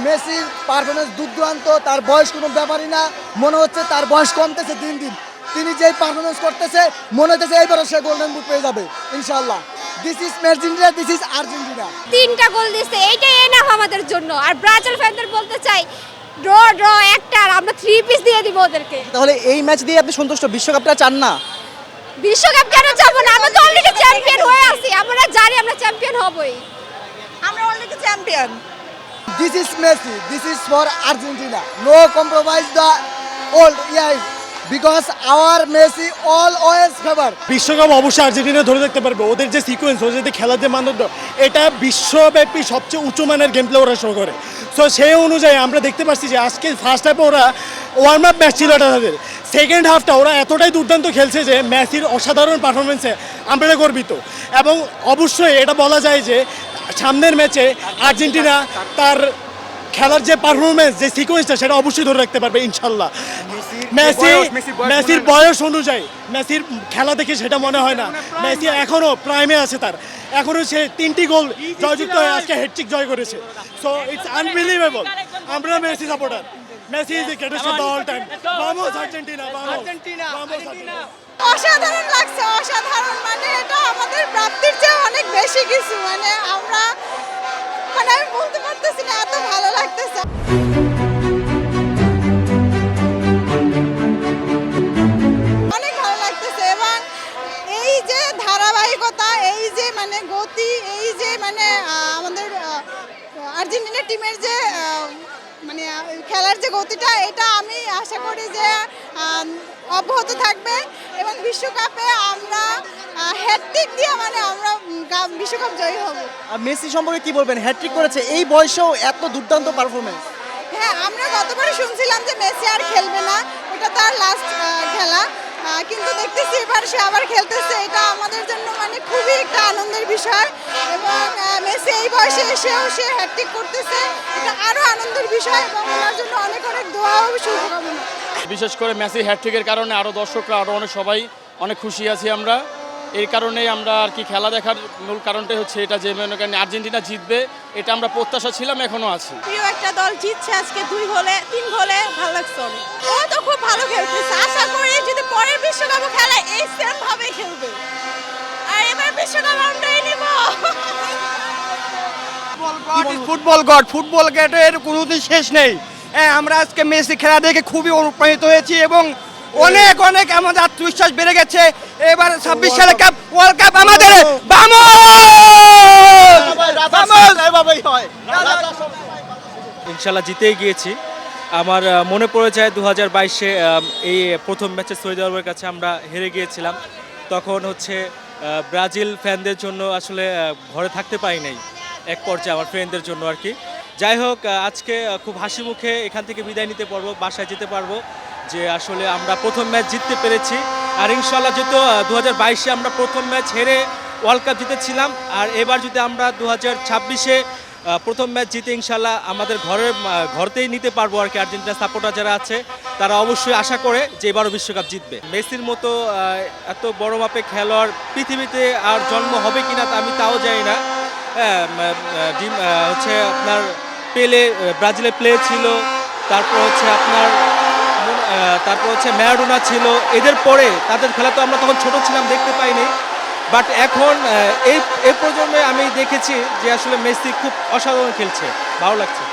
মেসির পারফরমেন্স দুর্দান্ত, তার বয়স কোনো ব্যাপারই না, মনে হচ্ছে তার বয়স কমতেছে দিন দিন। তিনি যেই পারফরমেন্স করতেছে মনে হচ্ছে এইবারও সে গোল্ডেন বুট পেয়ে যাবে ইনশাআল্লাহ। This is Argentina, this is Argentina. 3টা গোল দিচ্ছে, এইটাই এনাফ আমাদের জন্য। আর ব্রাজিল ফ্যানদের বলতে চাই ড্র ড্র একটা, আর আমরা 3 পিস দিয়ে দিব ওদেরকে। তাহলে এই ম্যাচ দিয়ে আপনি সন্তুষ্ট, বিশ্বকাপটা চান না? বিশ্বকাপ কেন যাবো না? আমরা তো অলরেডি চ্যাম্পিয়ন হয়ে আছি, আমরা জানি আমরা চ্যাম্পিয়ন হবই। আমরা already champion. This is Messi. This is for Argentina. No compromise the old. Yes, because our Messi always favor. বিশ্বকাপ অবশ্যই আর্জেন্টিনা ধরে রাখতে পারবে। ওদের যে সিকোয়েন্স, ওদের যে খেলার যে মানদণ্ড, এটা বিশ্বব্যাপী সবচেয়ে উঁচু মানের গেম প্লে ওরা শো করে। সো সেই অনুযায়ী আমরা দেখতে পাচ্ছি যে আজকে ফার্স্ট হাফে ওরা ওয়ার্ম আপ ম্যাচ ছিল এটা তাদের, সেকেন্ড হাফটা ওরা এতটাই দুর্দান্ত খেলছে যে মেসির অসাধারণ পারফরমেন্সে আমরা গর্বিত। এবং অবশ্যই এটা বলা যায় যে সামনের ম্যাচে আর্জেন্টিনা তার খেলার যে পারফরমেন্স, যে সিকোয়েন্সটা, সেটা অবশ্যই ধরে রাখতে পারবে ইনশাল্লাহ। মেসির বয়স অনুযায়ী মেসির খেলা দেখে সেটা মনে হয় না। মেসি এখনও প্রাইমে আছে, তার এখনও সে 3টি গোল জয়যুক্ত হয়ে আজকে হ্যাটট্রিক জয় করেছে। So it's unbelievable. আমরা Messi supporter. Messi is the greatest of the all time. ভামোস আর্জেন্টিনা, ভামোস আর্জেন্টিনা। অসাধারণ লাগছে, অসাধারণ। মানে এটা আমাদের প্রাপ্তির চেয়ে অনেক বেশি কিছু। মানে আমি বলতে পারতেছি না, এত ভালো লাগতেছে। অনেক ভালো লাগতেছে। এবং এই যে ধারাবাহিকতা, এই যে মানে গতি, এই যে মানে আমাদের আর্জেন্টিনা টিমের যে মানে খেলার যে গতিটা, এটা আমি আশা করি যে অব্যাহত থাকবে এবং বিশ্বকাপে আমরা হ্যাটট্রিক দিয়ে মানে আমরা বিশ্বকাপ জয়ী হব। আর মেসি সম্পর্কে কি বলবেন? হ্যাটট্রিক করেছে, এই বয়সেও এত দুর্দান্ত পারফরমেন্স। হ্যাঁ, আমরা গতবারে শুনছিলাম যে মেসি আর খেলবে না, এটা তার লাস্ট খেলা, কিন্তু দেখতেছি এবার সে আবার খেলতেছে। এটা আমাদের জন্য মানে খুবই একটা আনন্দের বিষয়। এবং মেসি এই বয়সে এসেও সে হ্যাটট্রিক করতেছে, এটা আরও আনন্দের বিষয়। এবং ওনার জন্য অনেক অনেক দোয়া ও শুভকামনা। বিশেষ করে মেসি হ্যাটট্রিকের কারণে আরও দর্শকরা, আরও অনেক সবাই অনেক খুশি আছি আমরা। এই কারণেই আমরা আর কি খেলা দেখার মূল কারণটাই হচ্ছে এটা যে মনে করেন আর্জেন্টিনা জিতবে, এটা আমরা প্রত্যাশা ছিলাম, এখনও আছি। প্রিয় একটা দল জিতছে আজকে 2 গোলে 3 গোলে, ভালো লাগছে অনেক। ও তো খুব ভালো খেলতেছে, আশা করি যদি পরের বিশ্বকাপও খেলে এই সেম ভাবে খেলবে। আর এবার বিশ্বকাপ আমরাই নিব। ফুটবল গডের কোনোদিন শেষ নেই। হ্যাঁ, আমরা আজকে মেসি খেলা দেখে খুবই অনুপ্রাণিত হয়েছি এবং অনেক অনেক আমাদের আত্মবিশ্বাস বেড়ে গেছে। এবার 26 সালে ওয়ার্ল্ড কাপ আমাদের। ইনশাল্লাহ জিতেই গিয়েছি। আমার মনে পড়ে যায় 2022-এ এই প্রথম ম্যাচে সৌদি আরবের কাছে আমরা হেরে গিয়েছিলাম। তখন হচ্ছে ব্রাজিল ফ্যানদের জন্য আসলে ঘরে থাকতে পারি নাই এক পর্যায়ে, আমার ফ্রেন্ডদের জন্য আর কি। যাই হোক, আজকে খুব হাসি মুখে এখান থেকে বিদায় নিতে পারবো, বাসায় যেতে পারবো, যে আসলে আমরা প্রথম ম্যাচ জিততে পেরেছি। আর ইনশাল্লাহ যেহেতু 2022-এ আমরা প্রথম ম্যাচ হেরে ওয়ার্ল্ড কাপ জিতেছিলাম, আর এবার যদি আমরা 2026-এ প্রথম ম্যাচ জিতে ইনশাল্লাহ আমাদের ঘরতেই নিতে পারবো আর কি। আর্জেন্টিনা সাপোর্টার যারা আছে তারা অবশ্যই আশা করে যে এবারও বিশ্বকাপ জিতবে। মেসির মতো এত বড় মাপে খেলোয়াড় পৃথিবীতে আর জন্ম হবে কিনা আমি তাও জানি না। হচ্ছে আপনার পেলে ব্রাজিলে প্লে ছিল, তারপর হচ্ছে ম্যারাডোনা ছিল। এদের পরে তাদের খেলা তো আমরা তখন ছোট ছিলাম, দেখতে পাইনি। বাট এখন এই প্রজন্মে আমি দেখেছি যে আসলে মেসি খুব অসাধারণ খেলছে, ভালো লাগছে।